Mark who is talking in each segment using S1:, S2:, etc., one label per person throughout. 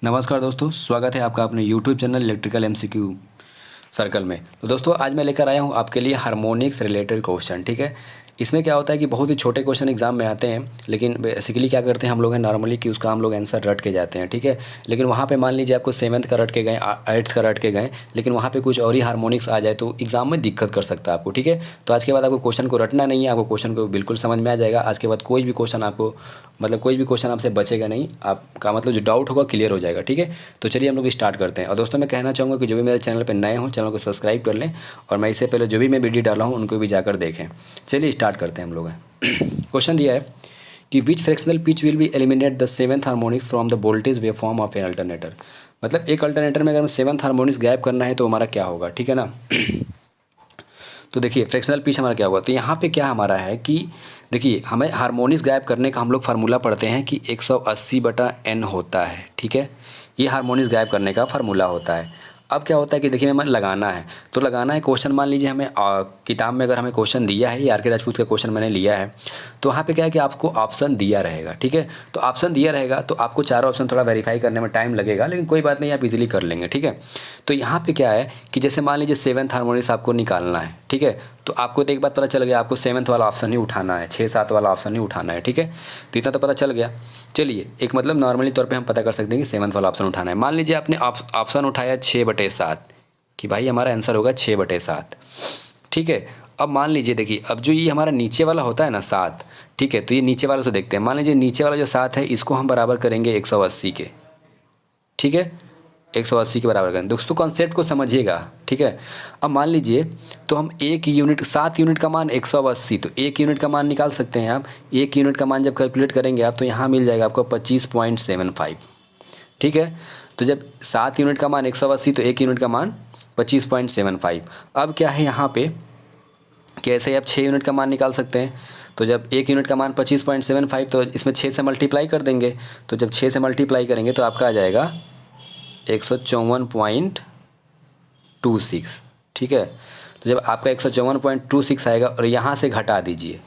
S1: नमस्कार दोस्तों, स्वागत है आपका अपने YouTube channel electrical MCQ circle में। तो दोस्तों आज मैं लेकर आया हूँ आपके लिए हार्मोनिक्स रिलेटेड क्वेश्चन। ठीक है, इसमें क्या होता है कि बहुत ही छोटे क्वेश्चन एग्जाम में आते हैं, लेकिन बेसिकली क्या करते हैं हम लोग हैं नॉर्मली कि उसका हम लोग आंसर रट के जाते हैं। ठीक है, लेकिन वहाँ पे मान लीजिए आपको 7th का रट के गए, 8th का रट के गए, लेकिन वहाँ पे कुछ और ही हार्मोनिक्स आ जाए तो एग्जाम में दिक्कत कर सकता है आपको। ठीक है, तो आज के बाद आपको क्वेश्चन को रटना नहीं है, आपको क्वेश्चन को बिल्कुल समझ में आ जाएगा। आज के बाद कोई भी क्वेश्चन आपको कोई भी क्वेश्चन आपसे बचेगा नहीं, आपका जो डाउट होगा क्लियर हो जाएगा। ठीक है, तो चलिए हम लोग स्टार्ट करते हैं। और दोस्तों मैं कहना चाहूँगा कि जो भी मेरे चैनल पर नए हों चैनल को सब्सक्राइब कर लें, और मैं इससे पहले जो भी मैं वीडियो डाला हूँ उनको भी जाकर देखें। चलिए स्टार्ट करते हैं हम लोग। क्वेश्चन दिया है कि which fractional pitch will be eliminate the 7th harmonics from the voltage wave form of an alternator. मतलब एक अल्टरनेटर में अगर 7th हार्मोनिक्स गायब करना है तो हमारा क्या होगा। ठीक है ना। तो देखिए फ्रैक्शनल पिच हमारा क्या होगा, तो यहाँ पे क्या हमारा है कि देखिए हमें हार्मोनिक्स गायब करने का हम लोग फार्मूला पढ़ते हैं कि 180/n होता है। ठीक है, ये हार्मोनिक्स गायब करने का फार्मूला होता है। अब क्या होता है कि देखिए हमें लगाना है, तो लगाना है क्वेश्चन। मान लीजिए हमें किताब में अगर हमें क्वेश्चन दिया है, आर के राजपूत का क्वेश्चन मैंने लिया है, तो वहाँ पे क्या है कि आपको ऑप्शन दिया रहेगा। ठीक है, तो ऑप्शन दिया रहेगा तो आपको चारों ऑप्शन थोड़ा वेरीफाई करने में टाइम लगेगा, लेकिन कोई बात नहीं, आप इजीली कर लेंगे। ठीक है, तो यहाँ पे क्या है कि जैसे मान लीजिए 7th हार्मोनिक्स आपको निकालना है। ठीक है, तो आपको तो एक बात पता चल गया, आपको 7th वाला ऑप्शन ही उठाना है, 6-7 वाला ऑप्शन ही उठाना है। ठीक है, तो इतना तो पता चल गया। चलिए एक नॉर्मली तौर पे हम पता कर सकते हैं कि 7th वाला ऑप्शन उठाना है। मान लीजिए आपने ऑप्शन उठाया 6/7 कि भाई हमारा आंसर होगा 6/7। ठीक है, अब मान लीजिए देखिए अब जो ये हमारा नीचे वाला होता है ना 7। ठीक है, तो ये नीचे वाले से देखते हैं। मान लीजिए नीचे वाला जो 7 है इसको हम बराबर करेंगे 180 के। ठीक है, 180 के बराबर करें। दोस्तों कॉन्सेप्ट को समझिएगा। ठीक है, अब मान लीजिए तो हम 1 यूनिट 7 यूनिट का मान 180, तो 1 यूनिट का मान निकाल सकते हैं आप। 1 यूनिट का मान जब कैलकुलेट करेंगे आप तो यहाँ मिल जाएगा आपको 25.75। ठीक है, तो जब 7 यूनिट का मान 180 तो 1 यूनिट का मान 25.75। अब क्या है यहाँ पे कि ऐसे ही आप 6 यूनिट का मान निकाल सकते हैं। तो जब 1 यूनिट का मान 25.75 तो इसमें 6 से मल्टीप्लाई कर देंगे, तो जब 6 से मल्टीप्लाई करेंगे तो आपका आ जाएगा 154.26। ठीक है, तो जब आपका 154.26 आएगा और यहाँ से घटा दीजिए,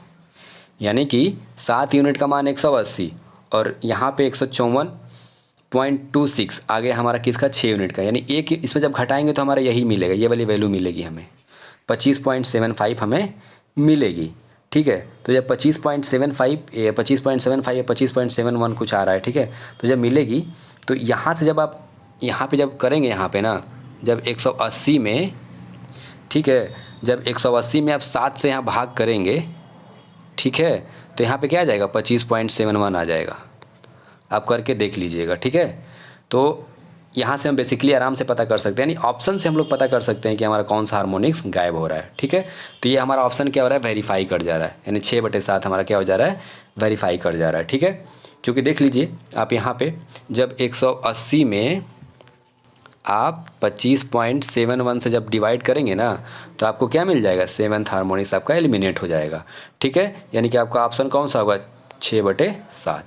S1: यानी कि 7 यूनिट का मान 180 और यहाँ पे 154.26 आगे हमारा किसका 6 यूनिट का, यानी एक इसमें जब घटाएंगे तो हमारा यही मिलेगा, ये वाली वैल्यू मिलेगी हमें 25.75 हमें मिलेगी। ठीक है, तो जब 25.75 या 25.71 कुछ आ रहा है। ठीक है, तो जब मिलेगी तो यहाँ से जब आप यहाँ पे जब करेंगे, यहाँ पे ना जब 180 में, ठीक है, जब 180 में आप 7 से यहाँ भाग करेंगे, ठीक है, तो यहाँ पे क्या आ जाएगा 25.71 आ जाएगा। आप करके देख लीजिएगा। ठीक है, तो यहाँ से हम बेसिकली आराम से पता कर सकते हैं, यानी ऑप्शन से हम लोग पता कर सकते हैं कि हमारा कौन सा हार्मोनिक्स गायब हो रहा है। ठीक है, तो ये हमारा ऑप्शन क्या हो रहा है, वेरीफाई कर जा रहा है, यानी 6/7 हमारा क्या हो जा रहा है, वेरीफाई कर जा रहा है। ठीक है, क्योंकि देख लीजिए आप यहाँ पे जब 180 में आप 25.71 से जब डिवाइड करेंगे ना तो आपको क्या मिल जाएगा, 7th हार्मोनिक्स आपका एलिमिनेट हो जाएगा। ठीक है, यानी कि आपका ऑप्शन कौन सा होगा, 6/7।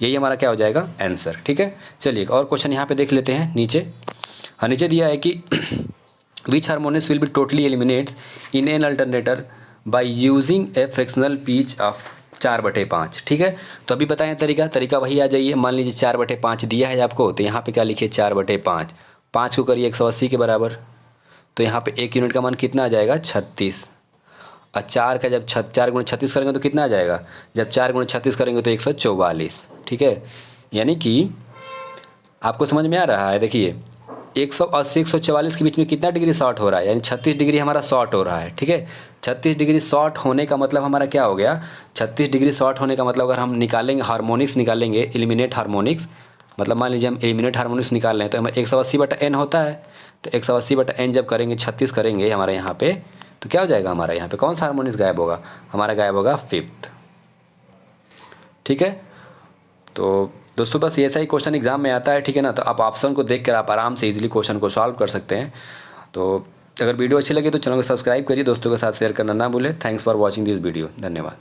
S1: यही हमारा क्या हो जाएगा आंसर। ठीक है, चलिए एक और क्वेश्चन यहाँ पे देख लेते हैं नीचे। हाँ, नीचे दिया है कि which harmonics will be totally eliminates in an alternator by using a fractional pitch of 4/5। ठीक है, तो अभी बताएं तरीका वही आ जाइए। मान लीजिए 4/5 दिया है आपको, तो यहाँ पे क्या लिखिए 4/5, 5 को करिए 180 के बराबर, तो यहाँ पे 1 यूनिट का मान कितना आ जाएगा 36, और 4 का जब 4 गुणे 36 करेंगे तो कितना आ जाएगा, जब 4 गुणे 36 करेंगे तो 144। ठीक है, यानी कि आपको समझ में आ रहा है। देखिए 180 144 के बीच में कितना डिग्री शॉर्ट हो रहा है, यानी 36 डिग्री हमारा शॉर्ट हो रहा है। ठीक है, 36 डिग्री शॉर्ट होने का मतलब हमारा क्या हो गया, 36 डिग्री शॉर्ट होने का मतलब अगर हम निकालेंगे हार्मोनिक्स निकालेंगे, एलिमिनेट हार्मोनिक्स, मतलब मान लीजिए हम एलिमिनेट हार्मोनिक्स निकाल रहे हैं तो हमारा 180/n होता है, तो 180/n जब करेंगे 36 करेंगे हमारे यहाँ पे, तो क्या हो जाएगा हमारा यहाँ पे कौन सा हार्मोनिक्स गायब होगा, हमारा गायब होगा 5th। ठीक है, तो दोस्तों बस ऐसा ही क्वेश्चन एग्जाम में आता है। ठीक है ना, तो आप ऑप्शन को देखकर आप आराम से इजीली क्वेश्चन को सॉल्व कर सकते हैं। तो अगर वीडियो अच्छी लगे तो चैनल को सब्सक्राइब करिए, दोस्तों के साथ शेयर करना ना भूलें। Thanks for watching this video, धन्यवाद।